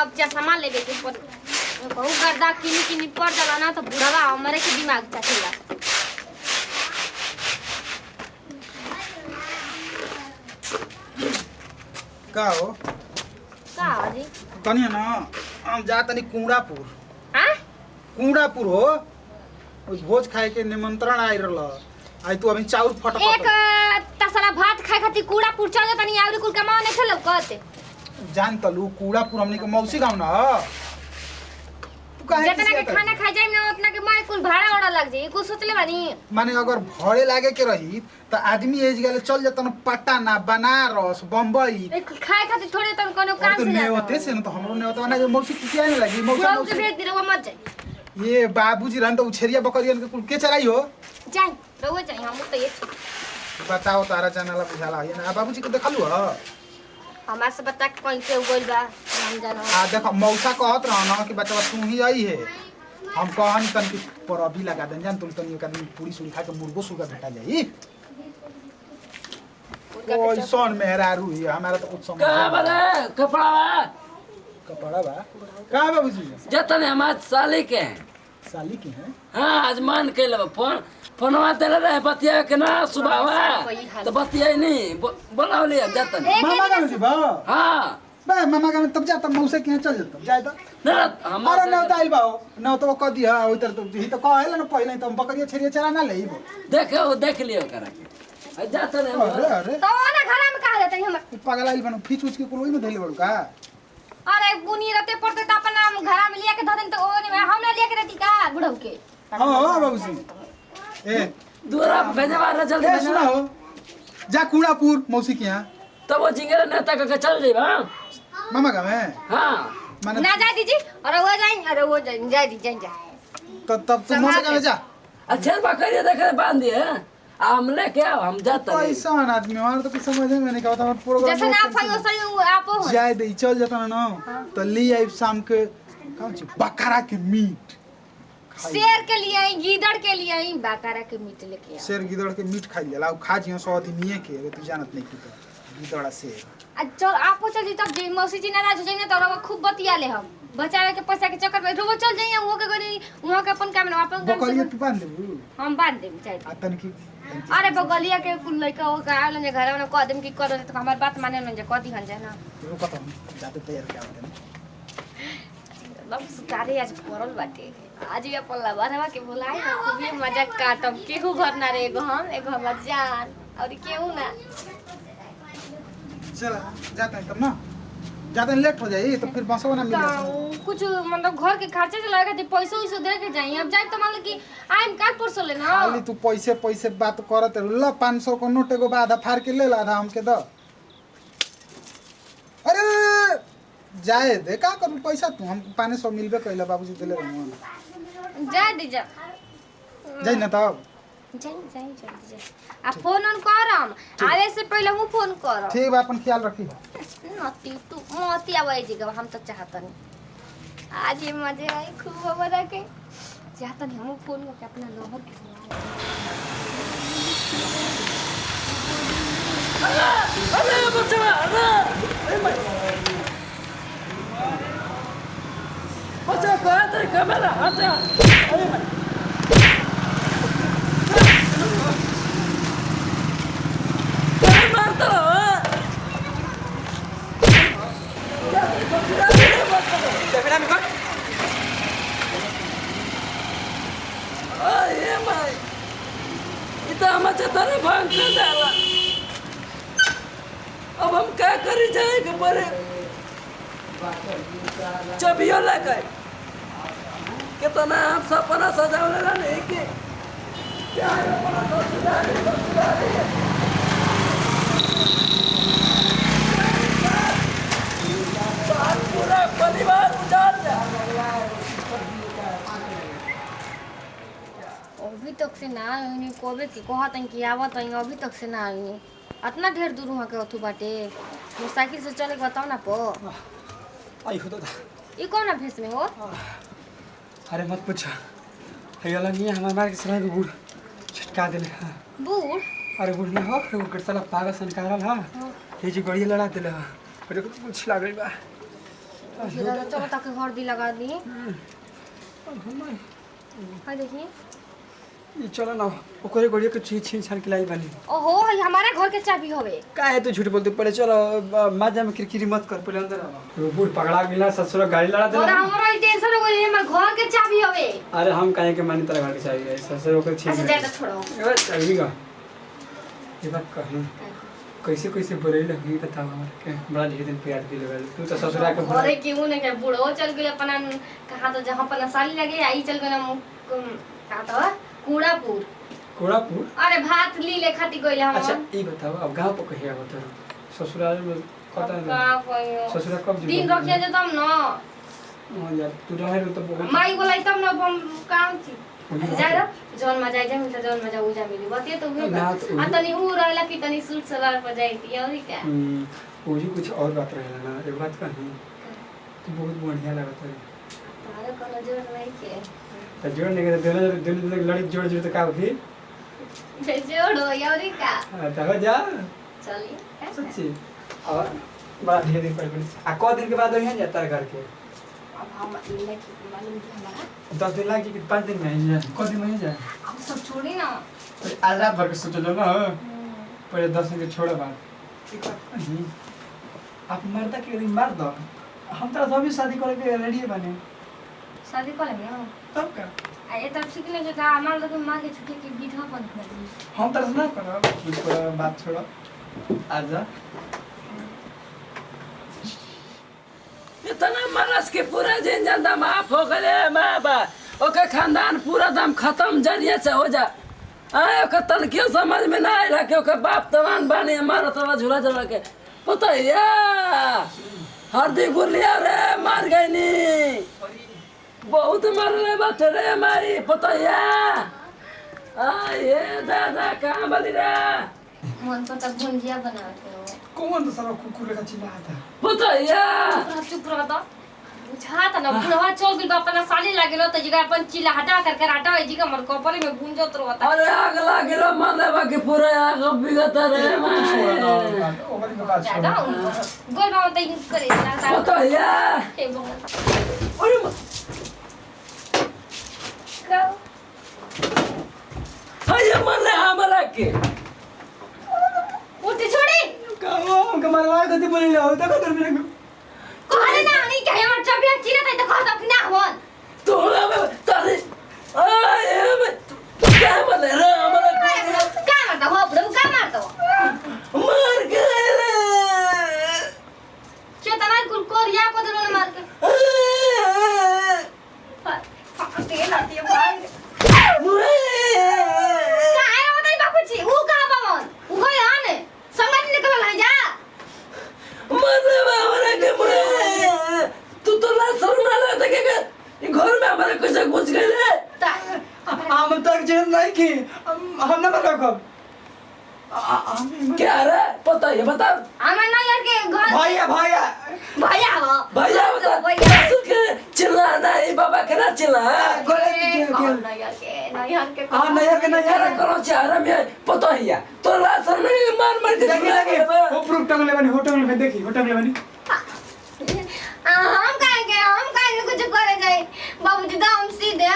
अब चश्मा लेबे के पर कहू गर्दा किनी पड़ जाला ना तो बुढ़वा हमरे के दिमाग चटेला। का हो जी तनी ना हम जा तनी कूड़ापुर। हां कूड़ापुर हो उस भोज खाए के निमंत्रण आइ रहल। आई तू अभी चाउर फटफट एक तसला भात खाए खातिर कूड़ापुर चल तनी आउरी कुल कमा नहीं खेलो कहते जान तलू कूड़ापुर हमनी के मौसी गांव ना तू काहे जितना के खाना खा जाई ना उतना के माय कुल भाड़ा ओड़ा लग जाई कुछ सोचले बानी। माने अगर भड़े लागे के रही त आदमी एज गेले चल जतन पटना बनारस बम्बई खाए खातिर थोड़े तन कोनो काम तो से नहीं होते से न तो हमरो नहीं होता ना मौसी किया नहीं लगी मौसा के भेज दे रहो मत जाई। ये बाबूजी रहन तो उछरिया बकरियन के कुल के चराई हो जाई रहो जाई हम तो ये बताओ तारा चैनल बुझाला है ना बाबूजी के देखलू ह हमार से बता के कहीं से उगल बा हम जानो आ देखो मौसा कहत रह ना कि बच्चा तू ही आई है हम कहन तन की पर अभी लगा देन जान तुम तनी का पूरी सूरी खा के मुर्गो सुगा भेटा जाई ओइ सोन मेहरारू है हमारा तो कुछ समझ का बले कपड़ा बा का बाबूजी जतन हमार साली के साली की है हां आज मान के ले फोनवा देले रहे बतिया के ना सुबावा तो बतिया नहीं बोलाव ले जतन मामा का जी बा हां बे मामा का तब जाता मौसे के चल जाता जाए तो ना अरे न तो आइल बाओ न तो क दिया ओइ तर तो ही तो कहले न पहिले तो बकरिया छेरिया चरा ना लेइबो देख लियो करा के जतन अरे तो ना घर में कहा जाते हम पागल आइल बनो फीच उच के कोई में धइले बड़ू का अरे बुनी रहते पड़ते तो अपन घर में लिया के धर दिन तो ओ हम ना लिया के रहती का बुढ़ऊ के हां बाबूजी ए दूरा भेजवा रे जल्दी सुना हो जा कूड़ापुर मौसी के यहाँ तब वो जिंगरे नेता का चल जाइबा मामा का में हां माने ना जा दीजिए अरे वो जाए दी जा तो तब तू मौसी का में जा अच्छा बकरिया देखे बांध दिए हमले क्या हम जाते पैसा आदमी हमारा तो कुछ समझ में नहीं आता हमारा प्रोग्राम जैसे ना फाइल सही आप हो जाए दे चल जाता ना तो ली आई शाम के कौन सी बकरा के मीट शेर के लिए आई गीदड़ के लिए आई बकरा के मीट लेके आ शेर गिदड़ के मीट खा लिया खा जियो 100 आदमी के अगर तू जानत नहीं की तो गिदड़ा शेर चल आप चल जी तब जे मौसी जी नाराज हो जाइए तो रवा खूब बतिया ले हम बचावे के पैसा के चक्कर में रोबो चल जाइए वो के गरी वहां के अपन काम में अपन काम बकरिया तू बांध देबू हम बांध देब चाहे आ तन की अरे बगलिया के कुल लइका हो का आलन जे घर में कदम की कर तो हमार बात माने न जे कदी हन जाए ना वो पता नहीं जाते तैयार क्या होते हैं लब सुतारे आज परल बाटे आज ये पल्ला बारवा के बुलाए ना खूब ये मजा काटम केहू घर ना रे एगो हमर जान और केहू ना चल जाते हैं तब ना ज्यादा लेट हो जाए तो फिर बसवा ना मिले कुछ मतलब घर के खर्चे से लगा थे पैसा वैसे दे के जाइए अब जाए तो मान लो कि आइम काट परसो ले ना खाली तू पैसे बात करत ल 500 को नोट एगो आधा फाड़ के ले ला आधा हमके द अरे जाए दे का करू पैसा तू हम 500 मिलबे कइला बाबूजी देले रहन जा दे जा जाई ना तब जाई आ फोन ऑन करम आवे से पहले हूं फोन करम ठीक बा अपन ख्याल रखी नती तू मोती आवे जी हम तो चाहतनी आज ये मजे आई खूब हमरा के चाहतनी हम फोन करके अपना लोहर के अरे बच्चा अरे बच्चा कहां तेरे कैमरा हटा अरे मारता देखड़ा में कट ये भाई इतना मचा तने भांग कर डाला अब हम क्या करी जाएंगे परे चबियो लगे कितना आप सपना सजावले ना नहीं कि क्या अपना तो सजा पूरा परिवार उजाड़ जा अभी तक से ना आइनी कोबे की कहत कि आवत है अभी तक से ना आइनी इतना ढेर दूर वहां के अथु बाटे मोटरसाइकिल से चले के बताओ ना पो आई हो तो ई कौन भेस में हो अरे मत पूछ हैला नहीं हमार मार के समय के बूढ़ छटका देले हां बूढ़ अरे बूढ़ ना हो वो कटसला पागल सन करल हां ये जी गड़ी लड़ा देले हां अरे कुछ लाग गई बा चलो तक हल्दी लगा दी। हाय देखिए ये चलो ना ओकरे गड़िया के छीन छान के लाई बानी। ओहो ये हमारे घर के चाबी होवे। काहे तू झूठ बोलते पहले चलो माजा में किरकिरी मत कर पहले अंदर आवा। तो बूढ़ पकड़ा मिला ससुर गाड़ी लड़ा और देला। हमरा टेंशन हो गई हमारे घर के चाबी होवे। अरे हम काहे के मानी तेरा घर के चाहिए ससुर को छीन। अच्छा जाए तो छोड़ो। ए चलवी का ये बात कह कैसे कैसे बोले लगी बताओ हमरा के बड़ा ढेर दिन प्यार के लगा तू तो ससुरा के अरे क्यों नहीं के बूढ़ो चल गेल अपना कहां तो जहां पर साली लगे आई चल गेल कहां तो कूड़ापुर। कोड़ापुर। अरे भात ली ले खाती गइल हम। अच्छा ई बताओ अब गांव पर कहिया बता ससुराल में कत का कहियो ससुरा कब दिन रखिए जे तब न हां यार तू रहे तो बहुत माई बोलाई तब न हम काम थी जाए रो जौन मजा जाए मिलता जौन मजा उजा मिली बतिए तो हुए आ तनी उ रहला कि तनी सूट सलवार पर जाईती और क्या ओजी कुछ और बात रहेला ना एक बात कहूं तो बहुत बढ़िया लगत है तारे कोनो जोर नहीं के तो जोड़ नहीं के दोनों लड़ी जोड़ जोड़ तो का होगी जोड़ो और क्या तो हो जा चलिए सच्ची और बड़ा ढेर दिन पहले आ को दिन के बाद यहां जाता घर के अब हम इले की मालूम कि हमारा 10 दिन लागी कि 5 दिन में ही जाए को दिन में ही जाए अब सब छोड़ी ना आज रात भर के सोच लो ना पहले 10 दिन के छोड़े बाद एक बात कही आप मर्दा के दिन मार दो हम तो अभी शादी करे के रेडी बने शादी कर लेंगे ना तब का आ ये तो ठीक नहीं कि हमार लोग मां के छुट्टी की विधवा बन गई हम तो ना करो छोड़ो बात छोड़ो आजा इतना मरस के पूरा जिंदन दम माफ हो गए माँ बा ओके खानदान पूरा दम खत्म जरिए से हो जा आए ओके तनकियो समझ में ना आइला के ओके बाप तवान बानी मारो तवा झूला झूला के पता या हरदी गुलिया रे मार गई नी बहुत मरले बाटे रे मारी पता या ये दादा कहाँ बली रे मन पर तब भुंजिया बनाते हो कौन तो सारा कुकुर का चिल्ला था पता या चुप रह तो बुझा था ना बुढ़वा चल गेल अपना साली लागेलो त जगह अपन चिल्ला हटा कर हटा है जगह मन कोपरे में भुंजत रहता अरे आग लागेलो मारले बाकी पूरा आग बिगत रे मारी ओवर के बात दादा गोल बाबा त यूज करे दादा पता या हे भगवान अरे माँ का हाय मरले हमरा के उठ छोड़ी हम कमरवा कति बोले लो तो कर मेरे को कहले ना नहीं के हमर चबिया चिरा त कह दो कि ना होन तो हमें तारे आए मैं क्या मरले रे हमरा के का मारता हो बुढ़ऊ का मारता मार गए रे चेतना कुल कोरिया को दलो मार के तेल आती है भाई काय होतय बापूजी ऊ का बावन ऊ होय आने समझ निकल है जा मरले हमरा के मैं तू तो ना शर्म ना लगता के ये घर में हमारे कैसे घुस गए रे हम तक जेल नहीं की हम ना बता कब क्या रे पता है बता हमें ना यार के घर भैया भैया भैया हो भैया बता भैया सुन के चिल्ला नहीं बाबा के ना चिल्ला गोले की ना यार के हां नहीं यार के नहीं क्या यार करो चारा में पता है या तो ला शर्म नहीं मार मार के लगे लगे वो प्रूफ टंगले बनी होटल में देखी होटल में बनी हम कहेंगे कुछ करे जाए बाबूजी तो हम सीधे